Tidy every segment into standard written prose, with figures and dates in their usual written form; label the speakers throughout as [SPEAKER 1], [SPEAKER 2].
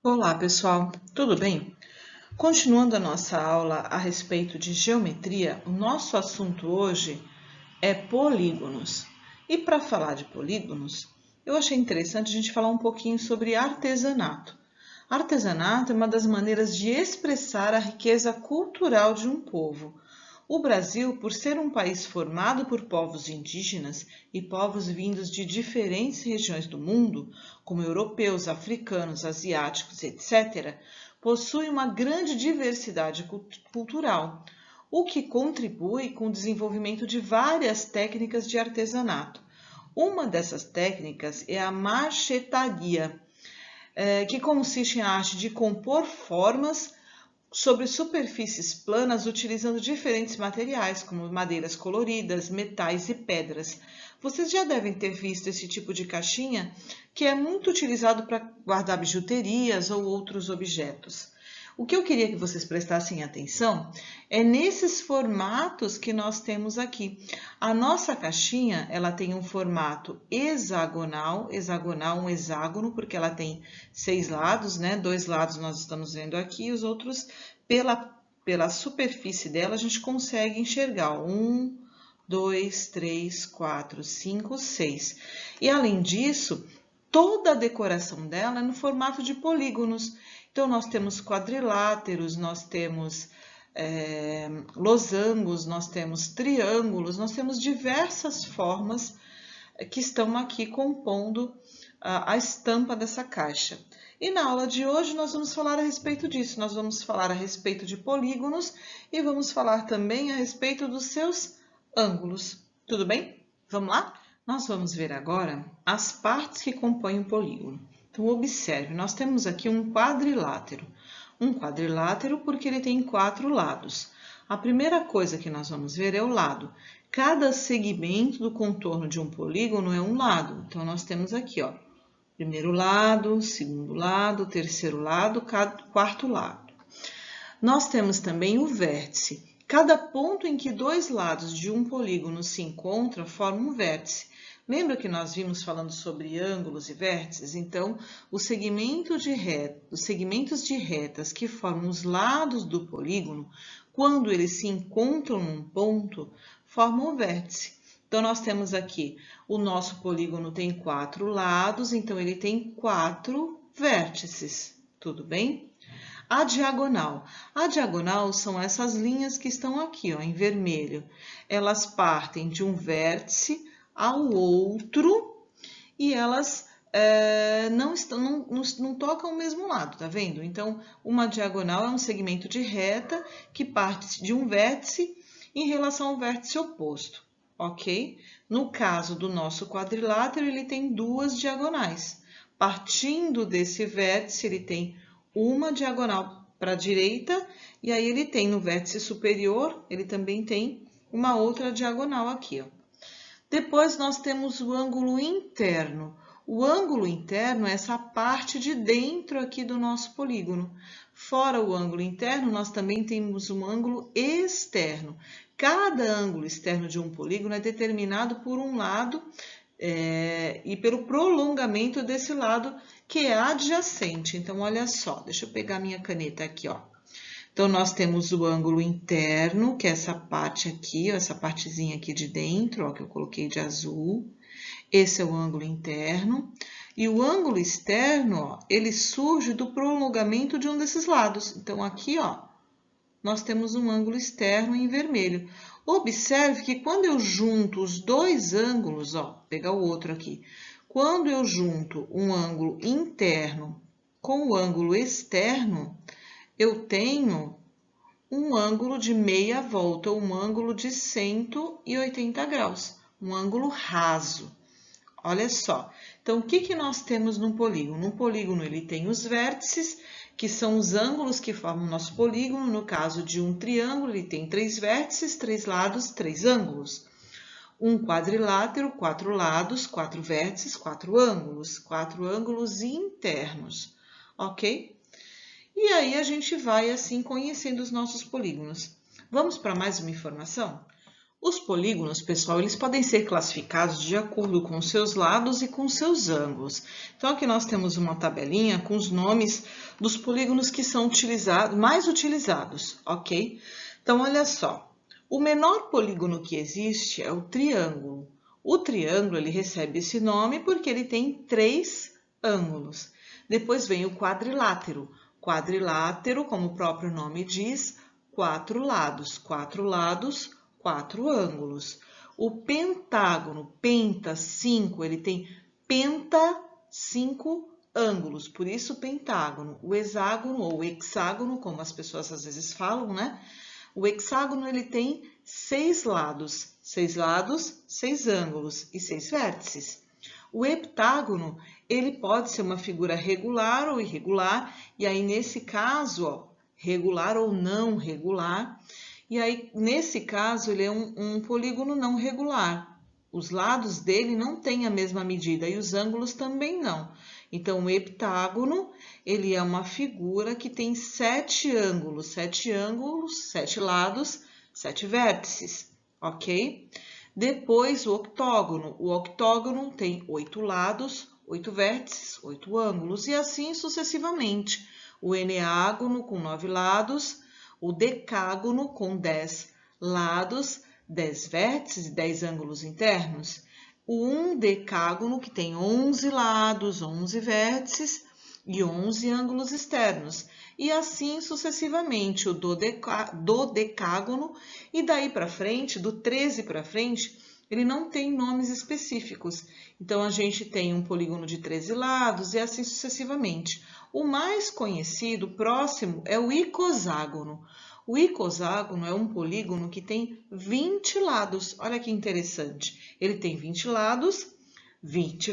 [SPEAKER 1] Olá, pessoal, tudo bem? Continuando a nossa aula a respeito de geometria, o nosso assunto hoje é polígonos. E para falar de polígonos, eu achei interessante a gente falar um pouquinho sobre artesanato. Artesanato é uma das maneiras de expressar a riqueza cultural de um povo. O Brasil, por ser um país formado por povos indígenas e povos vindos de diferentes regiões do mundo, como europeus, africanos, asiáticos, etc., possui uma grande diversidade cultural, o que contribui com o desenvolvimento de várias técnicas de artesanato. Uma dessas técnicas é a marchetaria, que consiste em arte de compor formas sobre superfícies planas utilizando diferentes materiais, como madeiras coloridas, metais e pedras. Vocês já devem ter visto esse tipo de caixinha, que é muito utilizado para guardar bijuterias ou outros objetos. O que eu queria que vocês prestassem atenção é nesses formatos que nós temos aqui. A nossa caixinha, ela tem um formato hexagonal, um hexágono, porque ela tem 6 lados, né? 2 lados nós estamos vendo aqui, os outros, pela superfície dela, a gente consegue enxergar. 1, 2, 3, 4, 5, 6. E além disso, toda a decoração dela é no formato de polígonos. Então, nós temos quadriláteros, nós temos losangos, nós temos triângulos, nós temos diversas formas que estão aqui compondo a estampa dessa caixa. E na aula de hoje nós vamos falar a respeito disso, nós vamos falar a respeito de polígonos e vamos falar também a respeito dos seus ângulos. Tudo bem? Vamos lá? Nós vamos ver agora as partes que compõem o polígono. Então, observe, nós temos aqui um quadrilátero. Um quadrilátero porque ele tem 4 lados. A primeira coisa que nós vamos ver é o lado. Cada segmento do contorno de um polígono é um lado. Então, nós temos aqui, ó, primeiro lado, segundo lado, terceiro lado, quarto lado. Nós temos também o vértice. Cada ponto em que 2 lados de um polígono se encontram forma um vértice. Lembra que nós vimos falando sobre ângulos e vértices? Então, os segmentos de retas que formam os lados do polígono, quando eles se encontram num ponto, formam o vértice. Então, nós temos aqui, o nosso polígono tem 4 lados, então ele tem 4 vértices, tudo bem? A diagonal. A diagonal são essas linhas que estão aqui, ó, em vermelho. Elas partem de um vértice ao outro e elas não tocam o mesmo lado, tá vendo? Então, uma diagonal é um segmento de reta que parte de um vértice em relação ao vértice oposto, ok? No caso do nosso quadrilátero, ele tem 2 diagonais. Partindo desse vértice, ele tem uma diagonal para a direita e aí ele tem no vértice superior, ele também tem uma outra diagonal aqui, ó. Depois nós temos o ângulo interno. O ângulo interno é essa parte de dentro aqui do nosso polígono. Fora o ângulo interno, nós também temos um ângulo externo. Cada ângulo externo de um polígono é determinado por um lado e pelo prolongamento desse lado que é adjacente. Então, olha só, deixa eu pegar minha caneta aqui, ó. Então, nós temos o ângulo interno, que é essa parte aqui, ó, essa partezinha aqui de dentro, ó, que eu coloquei de azul. Esse é o ângulo interno. E o ângulo externo, ó, ele surge do prolongamento de um desses lados. Então, aqui, ó, nós temos um ângulo externo em vermelho. Observe que quando eu junto os 2 ângulos, ó, vou pegar o outro aqui. Quando eu junto um ângulo interno com o ângulo externo, eu tenho um ângulo de meia volta, um ângulo de 180 graus, um ângulo raso. Olha só. Então, o que nós temos num polígono? No polígono, ele tem os vértices, que são os ângulos que formam o nosso polígono. No caso de um triângulo, ele tem 3 vértices, 3 lados, 3 ângulos. Um quadrilátero, 4 lados, 4 vértices, 4 ângulos internos, ok? E aí a gente vai assim conhecendo os nossos polígonos. Vamos para mais uma informação? Os polígonos, pessoal, eles podem ser classificados de acordo com seus lados e com seus ângulos. Então, aqui nós temos uma tabelinha com os nomes dos polígonos que são mais utilizados, ok? Então, olha só. O menor polígono que existe é o triângulo. O triângulo, ele recebe esse nome porque ele tem 3 ângulos. Depois vem o quadrilátero. Quadrilátero, como o próprio nome diz, 4 lados. 4 lados, 4 ângulos. O pentágono, penta, 5, ele tem 5 ângulos, por isso pentágono. O hexágono ou hexágono, como as pessoas às vezes falam, né? O hexágono, ele tem 6 lados. 6 lados, 6 ângulos e 6 vértices. O heptágono, ele pode ser uma figura regular ou irregular, e aí nesse caso, ó, regular ou não regular, e aí nesse caso ele é um polígono não regular. Os lados dele não têm a mesma medida e os ângulos também não. Então, o heptágono, ele é uma figura que tem 7 ângulos, 7 lados, 7 vértices, ok? Depois, o octógono. O octógono tem 8 lados, 8 vértices, 8 ângulos, e assim sucessivamente. O eneágono, com 9 lados, o decágono, com 10 lados, 10 vértices e 10 ângulos internos. O undecágono, que tem 11 lados, 11 vértices e 11 ângulos externos. E assim sucessivamente, o dodecágono, e daí para frente, do 13 para frente, ele não tem nomes específicos. Então, a gente tem um polígono de 13 lados e assim sucessivamente. O mais conhecido, próximo, é o icoságono. O icoságono é um polígono que tem 20 lados. Olha que interessante. Ele tem 20 lados, 20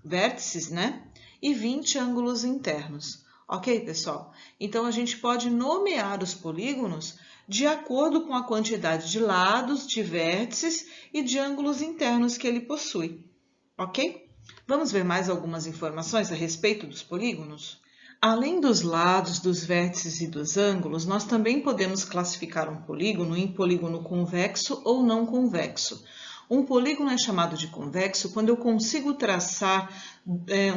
[SPEAKER 1] vértices, né? E 20 ângulos internos. Ok, pessoal? Então, a gente pode nomear os polígonos de acordo com a quantidade de lados, de vértices e de ângulos internos que ele possui. Ok? Vamos ver mais algumas informações a respeito dos polígonos? Além dos lados, dos vértices e dos ângulos, nós também podemos classificar um polígono em polígono convexo ou não convexo. Um polígono é chamado de convexo quando eu consigo traçar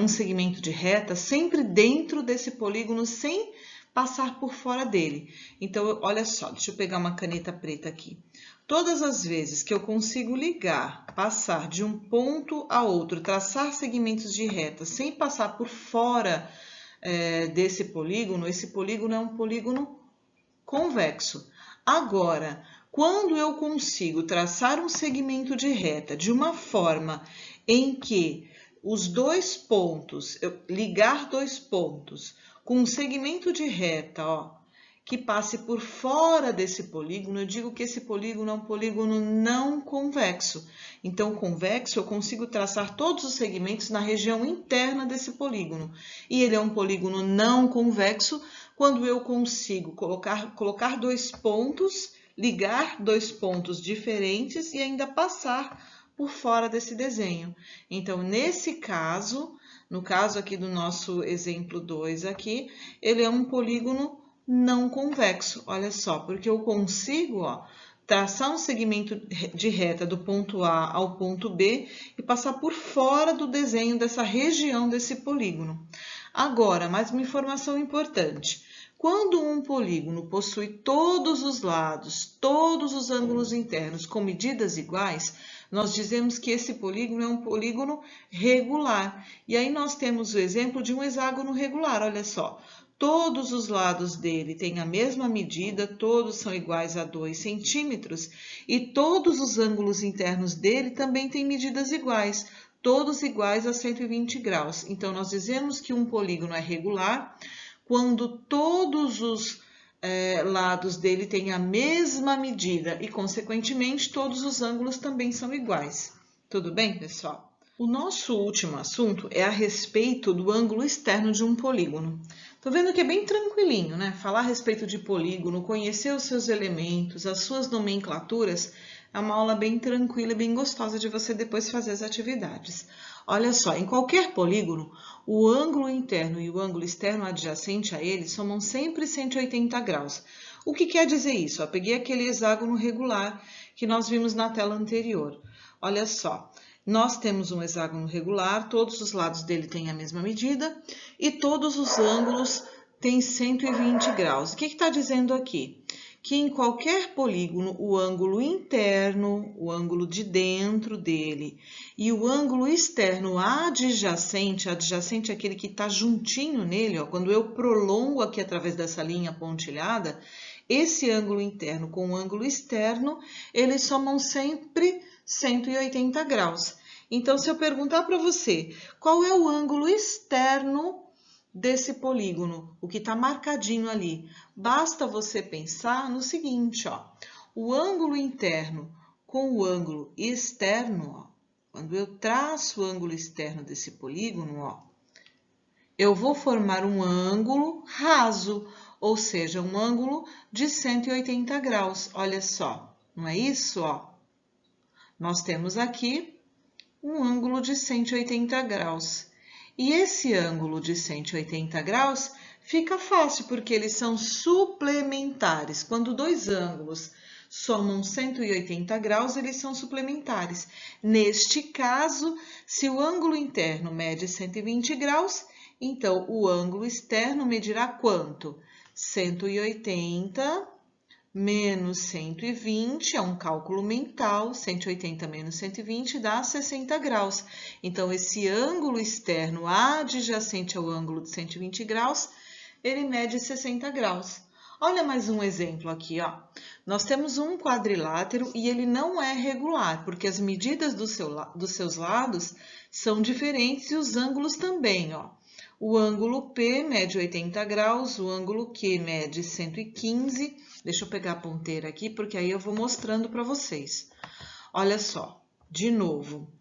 [SPEAKER 1] um segmento de reta sempre dentro desse polígono, sem passar por fora dele. Então, olha só, deixa eu pegar uma caneta preta aqui. Todas as vezes que eu consigo ligar, passar de um ponto a outro, traçar segmentos de reta sem passar por fora desse polígono, esse polígono é um polígono convexo. Agora, quando eu consigo traçar um segmento de reta de uma forma em que os dois pontos, ligar dois pontos com um segmento de reta, ó, que passe por fora desse polígono, eu digo que esse polígono é um polígono não convexo. Então, convexo, eu consigo traçar todos os segmentos na região interna desse polígono. E ele é um polígono não convexo quando eu consigo colocar dois pontos, ligar dois pontos diferentes e ainda passar por fora desse desenho. Então, nesse caso, no caso aqui do nosso exemplo 2 aqui, ele é um polígono não convexo. Olha só, porque eu consigo, ó, traçar um segmento de reta do ponto A ao ponto B e passar por fora do desenho dessa região desse polígono. Agora, mais uma informação importante. Quando um polígono possui todos os lados, todos os ângulos internos com medidas iguais, nós dizemos que esse polígono é um polígono regular. E aí nós temos o exemplo de um hexágono regular, olha só. Todos os lados dele têm a mesma medida, todos são iguais a 2 centímetros, e todos os ângulos internos dele também têm medidas iguais, todos iguais a 120 graus. Então, nós dizemos que um polígono é regular quando todos os lados dele têm a mesma medida e, consequentemente, todos os ângulos também são iguais. Tudo bem, pessoal? O nosso último assunto é a respeito do ângulo externo de um polígono. Tô vendo que é bem tranquilinho, né? Falar a respeito de polígono, conhecer os seus elementos, as suas nomenclaturas, é uma aula bem tranquila e bem gostosa de você depois fazer as atividades. Olha só, em qualquer polígono, o ângulo interno e o ângulo externo adjacente a ele somam sempre 180 graus. O que quer dizer isso? Eu peguei aquele hexágono regular que nós vimos na tela anterior. Olha só, nós temos um hexágono regular, todos os lados dele têm a mesma medida e todos os ângulos têm 120 graus. O que está dizendo aqui? Que em qualquer polígono, o ângulo interno, o ângulo de dentro dele, e o ângulo externo adjacente é aquele que está juntinho nele, ó, quando eu prolongo aqui através dessa linha pontilhada, esse ângulo interno com o ângulo externo, eles somam sempre 180 graus. Então, se eu perguntar para você, qual é o ângulo externo desse polígono, o que está marcadinho ali, basta você pensar no seguinte, ó, o ângulo interno com o ângulo externo, ó, quando eu traço o ângulo externo desse polígono, ó, eu vou formar um ângulo raso, ou seja, um ângulo de 180 graus, olha só, não é isso, ó? Nós temos aqui um ângulo de 180 graus. E esse ângulo de 180 graus fica fácil, porque eles são suplementares. Quando dois ângulos somam 180 graus, eles são suplementares. Neste caso, se o ângulo interno mede 120 graus, então o ângulo externo medirá quanto? 180 menos 120, é um cálculo mental, 180 menos 120 dá 60 graus. Então, esse ângulo externo adjacente ao ângulo de 120 graus, ele mede 60 graus. Olha mais um exemplo aqui, ó. Nós temos um quadrilátero e ele não é regular, porque as medidas dos seus lados são diferentes e os ângulos também, ó. O ângulo P mede 80 graus, o ângulo Q mede 115. Deixa eu pegar a ponteira aqui, porque aí eu vou mostrando para vocês. Olha só, de novo.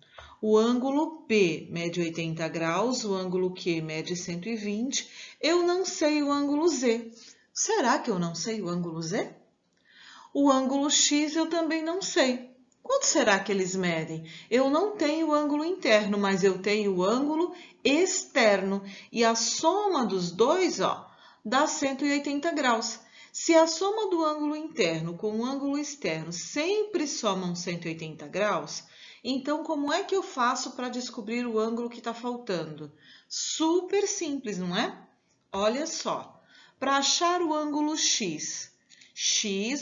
[SPEAKER 1] O ângulo P mede 80 graus, o ângulo Q mede 120. Eu não sei o ângulo Z. Será que eu não sei o ângulo Z? O ângulo X eu também não sei. Quanto será que eles medem? Eu não tenho o ângulo interno, mas eu tenho o ângulo externo. E a soma dos dois, ó, dá 180 graus. Se a soma do ângulo interno com o ângulo externo sempre somam 180 graus, então como é que eu faço para descobrir o ângulo que está faltando? Super simples, não é? Olha só, para achar o ângulo X,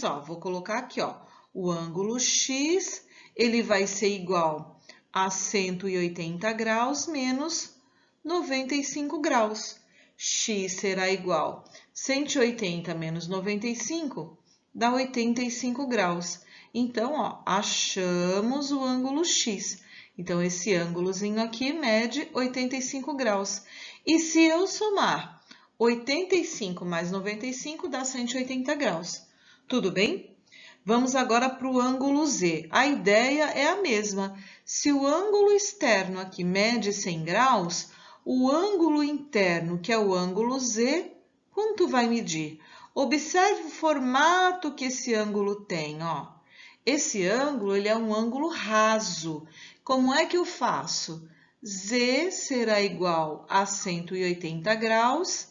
[SPEAKER 1] ó, vou colocar aqui, ó, o ângulo X, ele vai ser igual a 180 graus menos 95 graus. X será igual a 180 menos 95 dá 85 graus. Então, ó, achamos o ângulo X. Então, esse ângulozinho aqui mede 85 graus. E se eu somar 85 mais 95 dá 180 graus. Tudo bem? Vamos agora para o ângulo Z. A ideia é a mesma. Se o ângulo externo aqui mede 100 graus, o ângulo interno, que é o ângulo Z, quanto vai medir? Observe o formato que esse ângulo tem, ó. Esse ângulo, ele é um ângulo raso. Como é que eu faço? Z será igual a 180 graus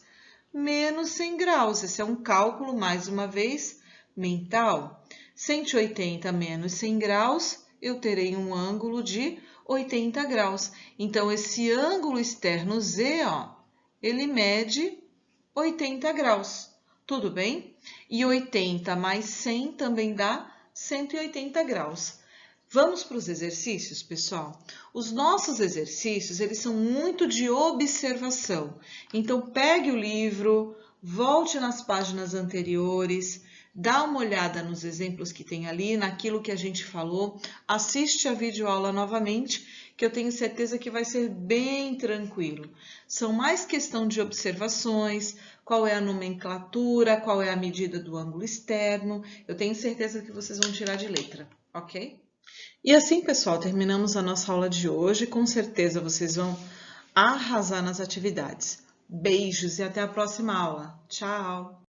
[SPEAKER 1] menos 100 graus. Esse é um cálculo, mais uma vez, mental. 180 menos 100 graus, eu terei um ângulo de 80 graus. Então, esse ângulo externo Z, ó, ele mede 80 graus. Tudo bem? E 80 mais 100 também dá 180 graus. Vamos para os exercícios, pessoal? Os nossos exercícios, eles são muito de observação. Então, pegue o livro, volte nas páginas anteriores, dá uma olhada nos exemplos que tem ali, naquilo que a gente falou, assiste a videoaula novamente, que eu tenho certeza que vai ser bem tranquilo. São mais questão de observações, qual é a nomenclatura, qual é a medida do ângulo externo. Eu tenho certeza que vocês vão tirar de letra, ok? E assim, pessoal, terminamos a nossa aula de hoje. Com certeza vocês vão arrasar nas atividades. Beijos e até a próxima aula. Tchau!